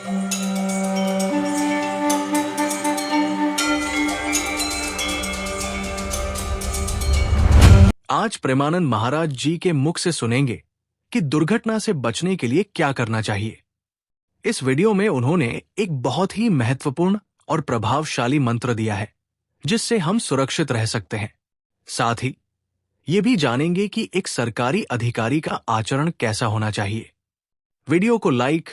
आज प्रेमानंद महाराज जी के मुख से सुनेंगे कि दुर्घटना से बचने के लिए क्या करना चाहिए। इस वीडियो में उन्होंने एक बहुत ही महत्वपूर्ण और प्रभावशाली मंत्र दिया है जिससे हम सुरक्षित रह सकते हैं। साथ ही ये भी जानेंगे कि एक सरकारी अधिकारी का आचरण कैसा होना चाहिए। वीडियो को लाइक,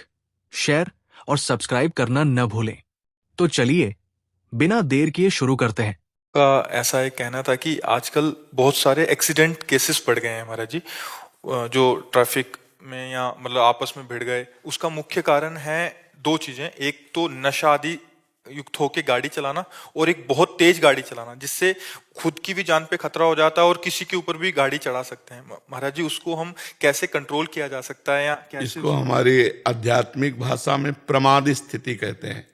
शेयर और सब्सक्राइब करना न भूलें। तो चलिए बिना देर किए शुरू करते हैं। का ऐसा एक कहना था कि आजकल बहुत सारे एक्सीडेंट केसेस बढ़ गए हैं महाराज जी, जो ट्रैफिक में या मतलब आपस में भिड़ गए। उसका मुख्य कारण है दो चीजें, एक तो नशा आदि युक्त होके गाड़ी चलाना और एक बहुत तेज गाड़ी चलाना, जिससे खुद की भी जान पे खतरा हो जाता है और किसी के ऊपर भी गाड़ी चढ़ा सकते हैं। महाराज जी, उसको हम कैसे कंट्रोल किया जा सकता है या कैसे? इसको हमारी आध्यात्मिक भाषा में प्रमाद स्थिति कहते हैं।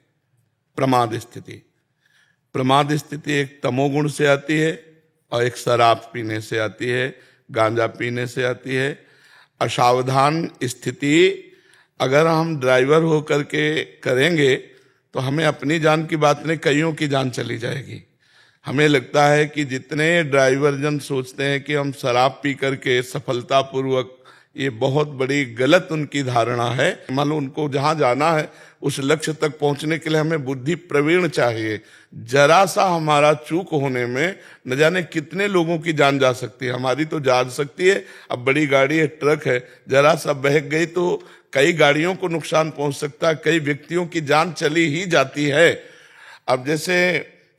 प्रमाद स्थिति, प्रमाद स्थिति एक तमोगुण से आती है और एक शराब पीने से आती है, गांजा पीने से आती है। असावधान स्थिति अगर हम ड्राइवर होकर के करेंगे तो हमें अपनी जान की बात नहीं, कईयों की जान चली जाएगी। हमें लगता है कि जितने ड्राइवर जन सोचते हैं कि हम शराब पी करके सफलतापूर्वक, ये बहुत बड़ी गलत उनकी धारणा है। मान लो उनको जहां जाना है उस लक्ष्य तक पहुंचने के लिए हमें बुद्धि प्रवीण चाहिए। जरा सा हमारा चूक होने में न जाने कितने लोगों की जान जा सकती है। हमारी तो जा सकती है, अब बड़ी गाड़ी है, ट्रक है, जरा सा बहक गई तो कई गाड़ियों को नुकसान पहुंच सकता है, कई व्यक्तियों की जान चली ही जाती है। अब जैसे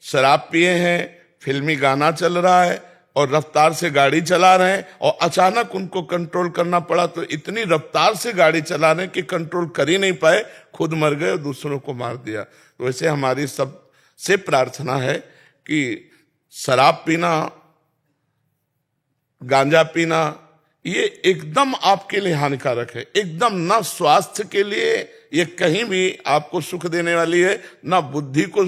शराब पिए हैं, फिल्मी गाना चल रहा है और रफ्तार से गाड़ी चला रहे हैं और अचानक उनको कंट्रोल करना पड़ा, तो इतनी रफ्तार से गाड़ी चला रहे कि कंट्रोल कर ही नहीं पाए, खुद मर गए और दूसरों को मार दिया। तो वैसे हमारी सबसे प्रार्थना है कि शराब पीना, गांजा पीना ये एकदम आपके लिए हानिकारक है, एकदम। ना स्वास्थ्य के लिए ये कहीं भी आपको सुख देने वाली है, ना बुद्धि को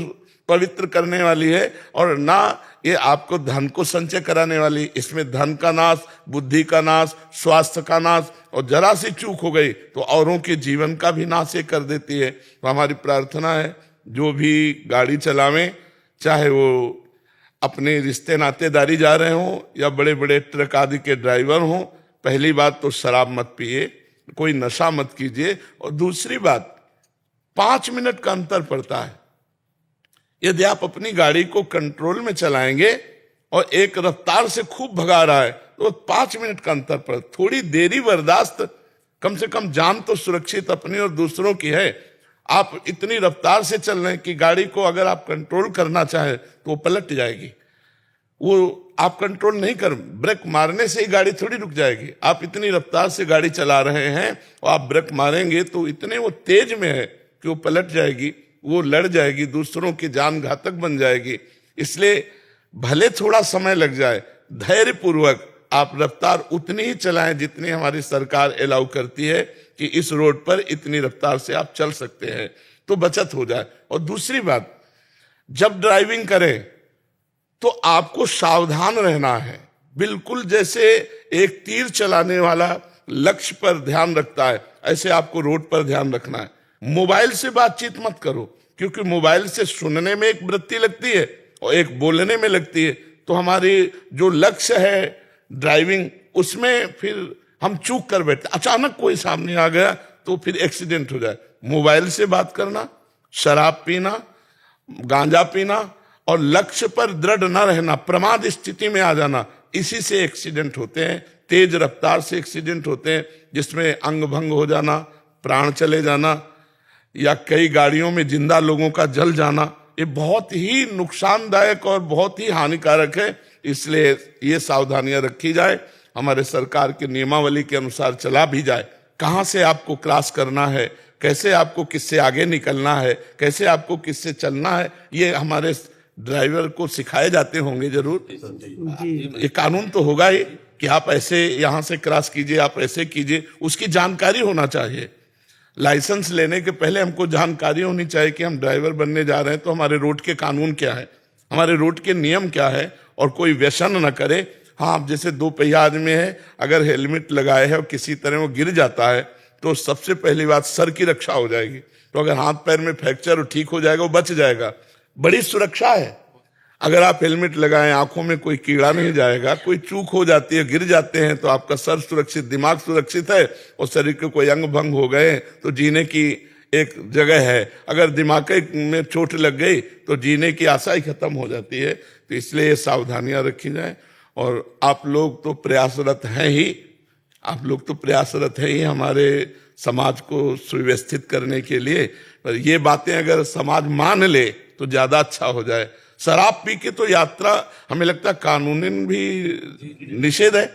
पवित्र करने वाली है, और ना ये आपको धन को संचय कराने वाली। इसमें धन का नाश, बुद्धि का नाश, स्वास्थ्य का नाश, और जरा सी चूक हो गई तो औरों के जीवन का भी नाश ये कर देती है। तो हमारी प्रार्थना है जो भी गाड़ी चलावें, चाहे वो अपने रिश्ते नातेदारी जा रहे हों या बड़े बड़े ट्रक आदि के ड्राइवर हों, पहली बात तो शराब मत पिए, कोई नशा मत कीजिए। और दूसरी बात, 5 मिनट का अंतर पड़ता है। यदि आप अपनी गाड़ी को कंट्रोल में चलाएंगे और एक रफ्तार से खूब भगा रहा है तो 5 मिनट का अंतर पड़, थोड़ी देरी बर्दाश्त, कम से कम जान तो सुरक्षित अपनी और दूसरों की है। आप इतनी रफ्तार से चल रहे हैं कि गाड़ी को अगर आप कंट्रोल करना चाहे तो वो पलट जाएगी। वो आप कंट्रोल नहीं कर, ब्रेक मारने से ही गाड़ी थोड़ी रुक जाएगी। आप इतनी रफ्तार से गाड़ी चला रहे हैं और आप ब्रेक मारेंगे तो इतने वो तेज में है कि वो पलट जाएगी, वो लड़ जाएगी, दूसरों की जान घातक बन जाएगी। इसलिए भले थोड़ा समय लग जाए, धैर्य पूर्वक आप रफ्तार उतनी ही चलाएं जितनी हमारी सरकार अलाउ करती है कि इस रोड पर इतनी रफ्तार से आप चल सकते हैं, तो बचत हो जाए। और दूसरी बात, जब ड्राइविंग करें तो आपको सावधान रहना है, बिल्कुल जैसे एक तीर चलाने वाला लक्ष्य पर ध्यान रखता है, ऐसे आपको रोड पर ध्यान रखना है। मोबाइल से बातचीत मत करो, क्योंकि मोबाइल से सुनने में एक वृत्ति लगती है और एक बोलने में लगती है। तो हमारी जो लक्ष्य है ड्राइविंग, उसमें फिर हम चूक कर बैठते, अचानक कोई सामने आ गया तो फिर एक्सीडेंट हो जाए। मोबाइल से बात करना, शराब पीना, गांजा पीना और लक्ष्य पर दृढ़ न रहना, प्रमाद स्थिति में आ जाना, इसी से एक्सीडेंट होते हैं। तेज रफ्तार से एक्सीडेंट होते हैं जिसमें अंग भंग हो जाना, प्राण चले जाना, या कई गाड़ियों में जिंदा लोगों का जल जाना। ये बहुत ही नुकसानदायक और बहुत ही हानिकारक है। इसलिए ये सावधानियां रखी जाए, हमारे सरकार के नियमावली के अनुसार चला भी जाए। कहाँ से आपको क्रॉस करना है, कैसे आपको किससे आगे निकलना है, कैसे आपको किससे चलना है, ये हमारे ड्राइवर को सिखाए जाते होंगे जरूर। ये कानून तो होगा ही कि आप ऐसे यहाँ से क्रॉस कीजिए, आप ऐसे कीजिए, उसकी जानकारी होना चाहिए। लाइसेंस लेने के पहले हमको जानकारी होनी चाहिए कि हम ड्राइवर बनने जा रहे हैं तो हमारे रोड के कानून क्या है, हमारे रोड के नियम क्या है, और कोई व्यसन न करे। हाँ, जैसे 2 पहिया आदमी है, अगर हेलमेट लगाए है और किसी तरह वो गिर जाता है तो सबसे पहली बात सर की रक्षा हो जाएगी। तो अगर हाथ पैर में फ्रैक्चर ठीक हो जाएगा, वो बच जाएगा, बड़ी सुरक्षा है। अगर आप हेलमेट लगाएं, आंखों में कोई कीड़ा नहीं जाएगा, कोई चूक हो जाती है, गिर जाते हैं तो आपका सर सुरक्षित, दिमाग सुरक्षित है, और शरीर के कोई अंग भंग हो गए तो जीने की एक जगह है। अगर दिमाग में चोट लग गई तो जीने की आशा ही खत्म हो जाती है। तो इसलिए ये सावधानियां रखी जाए। और आप लोग तो प्रयासरत हैं ही, आप लोग तो प्रयासरत हैं ही हमारे समाज को सुव्यवस्थित करने के लिए। पर ये बातें अगर समाज मान ले तो ज्यादा अच्छा हो जाए। शराब पी के तो यात्रा हमें लगता है कानूनन भी निषेध है।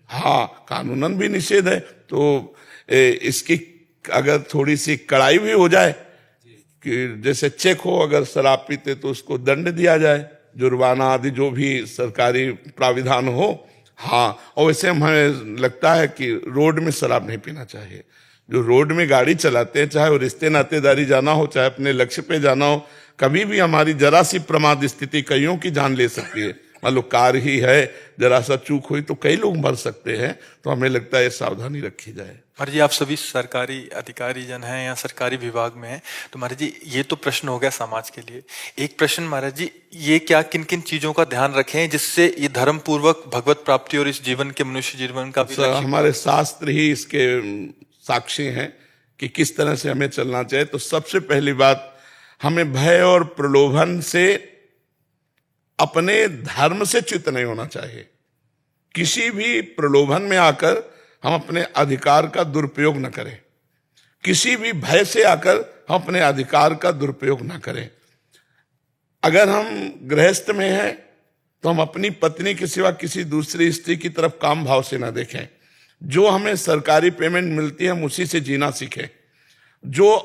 हाँ, कानूनन भी निषेध है। तो इसकी अगर थोड़ी सी कड़ाई भी हो जाए कि जैसे चेक हो, अगर शराब पीते तो उसको दंड दिया जाए, जुर्माना आदि जो भी सरकारी प्राविधान हो। हाँ, और वैसे हमें लगता है कि रोड में शराब नहीं पीना चाहिए। जो रोड में गाड़ी चलाते हैं, चाहे वो रिश्ते नातेदारी जाना हो, चाहे अपने लक्ष्य पे जाना हो, कभी भी हमारी जरा सी प्रमाद स्थिति कईयों की जान ले सकती है। मान लो कार ही है, जरा सा चूक हुई तो कई लोग मर सकते हैं। तो हमें लगता है सावधानी रखी जाए। महाराज जी, आप सभी सरकारी अधिकारी जन हैं या सरकारी विभाग में हैं, तो महाराज जी ये तो प्रश्न हो गया समाज के लिए। एक प्रश्न महाराज जी, ये क्या किन किन चीजों का ध्यान रखें जिससे ये धर्म पूर्वक भगवत प्राप्ति और इस जीवन के मनुष्य जीवन का भी हमारे शास्त्र ही इसके साक्षी हैं कि किस तरह से हमें चलना चाहिए। तो सबसे पहली बात, हमें भय और प्रलोभन से, अपने धर्म से च्युत नहीं होना चाहिए। किसी भी प्रलोभन में आकर हम अपने अधिकार का दुरुपयोग न करें, किसी भी भय से आकर हम अपने अधिकार का दुरुपयोग न करें। अगर हम गृहस्थ में हैं तो हम अपनी पत्नी के सिवा किसी दूसरी स्त्री की तरफ काम भाव से न देखें। जो हमें सरकारी पेमेंट मिलती है हम उसी से जीना सीखें। जो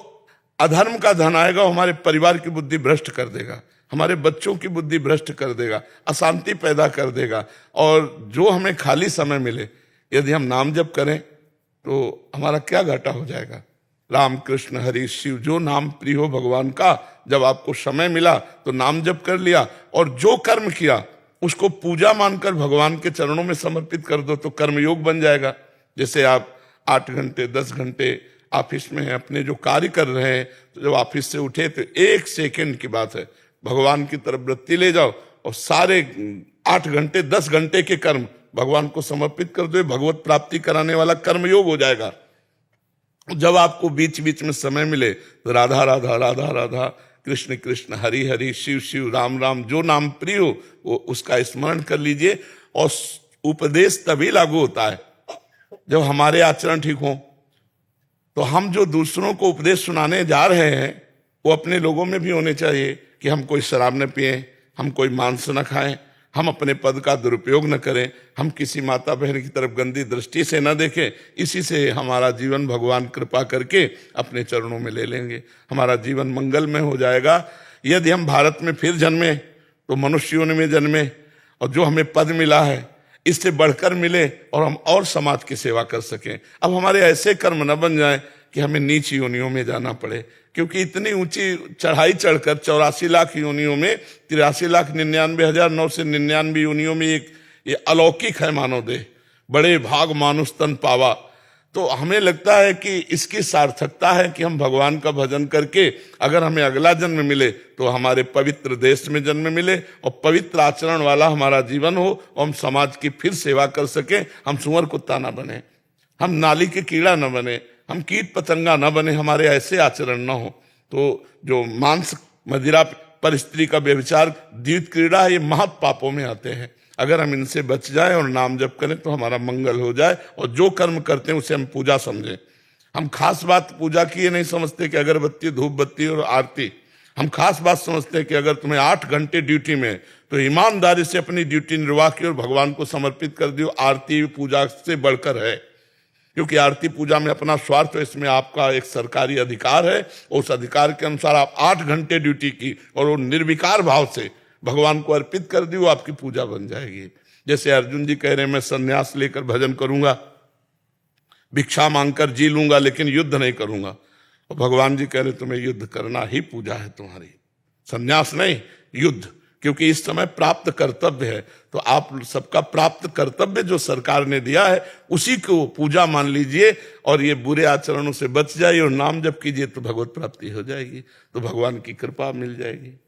अधर्म का धन आएगा वो हमारे परिवार की बुद्धि भ्रष्ट कर देगा, हमारे बच्चों की बुद्धि भ्रष्ट कर देगा, अशांति पैदा कर देगा। और जो हमें खाली समय मिले, यदि हम नाम जप करें तो हमारा क्या घाटा हो जाएगा। राम कृष्ण हरि शिव, जो नाम प्रिय हो भगवान का, जब आपको समय मिला तो नाम जप कर लिया, और जो कर्म किया उसको पूजा मानकर भगवान के चरणों में समर्पित कर दो तो कर्मयोग बन जाएगा। जैसे आप 8 घंटे 10 घंटे ऑफिस में हैं, अपने जो कार्य कर रहे हैं, तो जब ऑफिस से उठे तो 1 सेकंड की बात है, भगवान की तरफ वृत्ति ले जाओ और सारे 8 घंटे 10 घंटे के कर्म भगवान को समर्पित कर दो। भगवत प्राप्ति कराने वाला कर्मयोग हो जाएगा। जब आपको बीच बीच में समय मिले तो राधा राधा राधा राधा, कृष्ण कृष्ण हरि हरि, शिव शिव, राम राम, जो नाम प्रिय हो वो उसका स्मरण कर लीजिए। और उपदेश तभी लागू होता है जब हमारे आचरण ठीक हो। तो हम जो दूसरों को उपदेश सुनाने जा रहे हैं वो अपने लोगों में भी होने चाहिए कि हम कोई शराब न पिएं, हम कोई मांस न खाएं, हम अपने पद का दुरुपयोग न करें, हम किसी माता बहन की तरफ गंदी दृष्टि से न देखें। इसी से हमारा जीवन भगवान कृपा करके अपने चरणों में ले लेंगे, हमारा जीवन मंगलमय हो जाएगा। यदि हम भारत में फिर जन्मे तो मनुष्यों में जन्मे, और जो हमें पद मिला है इससे बढ़कर मिले और हम और समाज की सेवा कर सकें। अब हमारे ऐसे कर्म न बन जाएं कि हमें नीच योनियों में जाना पड़े, क्योंकि इतनी ऊंची चढ़ाई चढ़कर 84 लाख योनियों में 83,99,999 योनियों में एक ये अलौकिक है मानव देह, बड़े भाग मानुष तन पावा। तो हमें लगता है कि इसकी सार्थकता है कि हम भगवान का भजन करके अगर हमें अगला जन्म मिले तो हमारे पवित्र देश में जन्म मिले और पवित्र आचरण वाला हमारा जीवन हो और हम समाज की फिर सेवा कर सकें। हम सुअर कुत्ता ना बने, हम नाली के कीड़ा न बने, हम कीट पतंगा न बने, हमारे ऐसे आचरण न हो। तो जो मांस मदिरा पर स्त्री का व्यभिचार द्वैत क्रीड़ा है, ये महत् पापों में आते हैं। अगर हम इनसे बच जाएं और नाम जप करें तो हमारा मंगल हो जाए। और जो कर्म करते हैं उसे हम पूजा समझें। हम खास बात पूजा की ये नहीं समझते कि अगरबत्ती धूप बत्ती और आरती, हम खास बात समझते हैं कि अगर तुम्हें 8 घंटे ड्यूटी में तो ईमानदारी से अपनी ड्यूटी निर्वाह की और भगवान को समर्पित कर दियो। आरती पूजा से बढ़कर है, क्योंकि आरती पूजा में अपना स्वार्थ है, इसमें आपका एक सरकारी अधिकार है। उस अधिकार के अनुसार आप 8 घंटे ड्यूटी की और वो निर्विकार भाव से भगवान को अर्पित कर दी, वो आपकी पूजा बन जाएगी। जैसे अर्जुन जी कह रहे हैं मैं संन्यास लेकर भजन करूंगा, भिक्षा मांगकर जी लूंगा, लेकिन युद्ध नहीं करूंगा। और भगवान जी कह रहे तुम्हें युद्ध करना ही पूजा है तुम्हारी, संन्यास नहीं, युद्ध। क्योंकि इस समय प्राप्त कर्तव्य है। तो आप सबका प्राप्त कर्तव्य जो सरकार ने दिया है उसी को पूजा मान लीजिए और ये बुरे आचरणों से बच जाइए और नाम जप कीजिए तो भगवत प्राप्ति हो जाएगी, तो भगवान की कृपा मिल जाएगी।